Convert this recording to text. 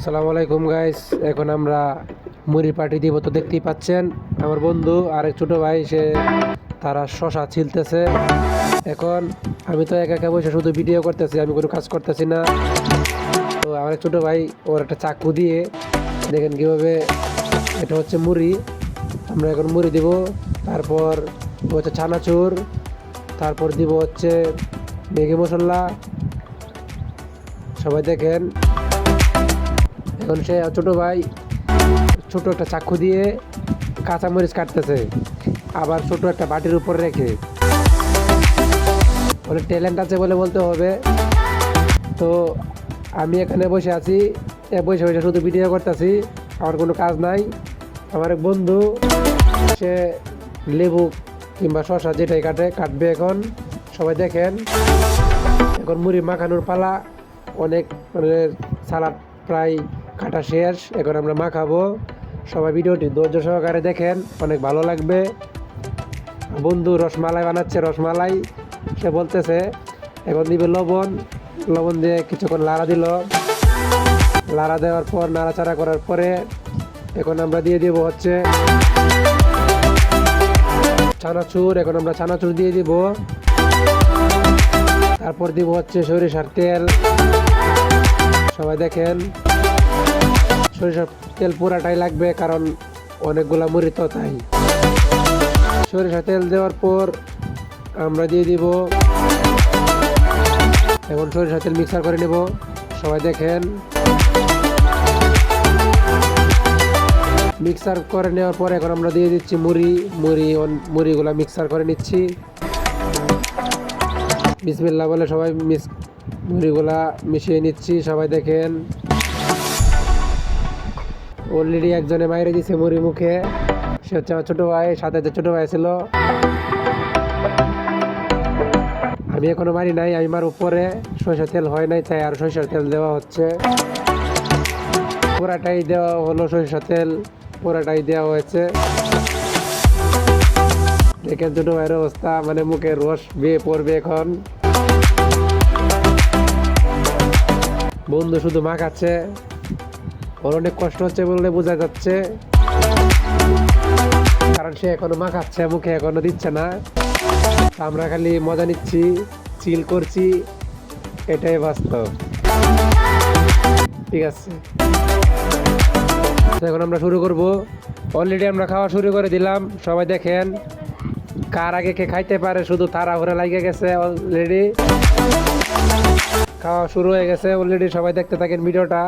আসসালামু আলাইকুম গাইস। এখন আমরা মুড়ি পার্টি দিব, তো দেখতেই পাচ্ছেন আমার বন্ধু আর এক ছোট ভাই তারা শশা ছিলতেছে। এখন আমি তো একা একা বসে শুধু ভিডিও করতেছি, আমি কোনো কাজ করতেছি না। তো আমার এক ছোট ভাই ওর একটা চাকু দিয়ে দেখেন কিভাবে, এটা হচ্ছে মুড়ি। আমরা এখন মুড়ি দিব, তারপর হচ্ছে চানাচুর, তারপর দিব হচ্ছে ম্যাগি মশলা। সবাই দেখেন এখন সে ছোট ভাই ছোট একটা চাকু দিয়ে কাঁচামরিচ কাটতেছে, আবার ছোট একটা বাটির উপর রেখে। অনেক ট্যালেন্ট আছে বলে বলতে হবে। তো আমি এখানে বসে আছি, বসে বসে শুধু ভিডিও করতেছি, আমার কোনো কাজ নাই। আমার এক বন্ধু সে লেবু কিংবা শসা যেটাই কাটবে এখন। সবাই দেখেন এখন মুড়ি মাখানোর পালা। অনেক মানে সালাদ প্রায় কাটা শেষ, এখন আমরা মাখাবো। সবাই ভিডিওটি ধৈর্য সহকারে দেখেন, অনেক ভালো লাগবে। বন্ধু রসমালাই বানাচ্ছে, রসমালাই সে বলতেছে। এখন দিবে লবণ, লবণ দিয়ে কিছুক্ষণ লাড়া দিল। লাড়া দেওয়ার পর নাড়াচাড়া করার পরে এখন আমরা দিয়ে দিব হচ্ছে চানাচুর। এখন আমরা চানাচুর দিয়ে দিব, তারপর দিব হচ্ছে সরিষার তেল। সবাই দেখেন সরিষার তেল পুরাটাই লাগবে, কারণ অনেকগুলা মুড়ি তো, তাই সরিষার তেল দেওয়ার পর আমরা দিয়ে দিব। এখন সরিষার তেল মিক্সার করে নেব। সবাই দেখেন মিক্সার করে নেওয়ার পর এখন আমরা দিয়ে দিচ্ছি মুড়িগুলা মিক্সার করে নিচ্ছি। বিসমিল্লাহ বলে সবাই মুড়িগুলা মিশিয়ে নিচ্ছি। সবাই দেখেন অলরেডি একজনে বাইরে দিছে মুড়ি মুখে, সে হচ্ছে আমার ছোট ভাই, সাথে যে ছোট ভাই ছিল। আমি এখনো মারি নাই, আমি মার উপরে সরিষার তেল হয় নাই, তাই আর সরিষার তেল দেওয়া হচ্ছে। পুরাটাই দেওয়া হলো সরিষার তেল, পুরাটাই দেওয়া হয়েছে। দেখেন ছোট ভাইয়ের অবস্থা, মানে মুখে রস বেয়ে পড়বে এখন। বন্ধু শুধু মাখাচ্ছে, ওর অনেক কষ্ট হচ্ছে বললে বোঝা যাচ্ছে, কারণ সে এখনো মাখাচ্ছে, মুখে এখনো দিচ্ছে না। আমরা খালি মজা নিচ্ছি, চিল করছি, এটাই বাস্তব। ঠিক আছে, এখন আমরা শুরু করব। অলরেডি আমরা খাওয়া শুরু করে দিলাম। সবাই দেখেন কার আগে কে খাইতে পারে, শুধু তাড়াহুড়া লাগিয়ে গেছে। অলরেডি খাওয়া শুরু হয়ে গেছে অলরেডি, সবাই দেখতে থাকেন ভিডিওটা।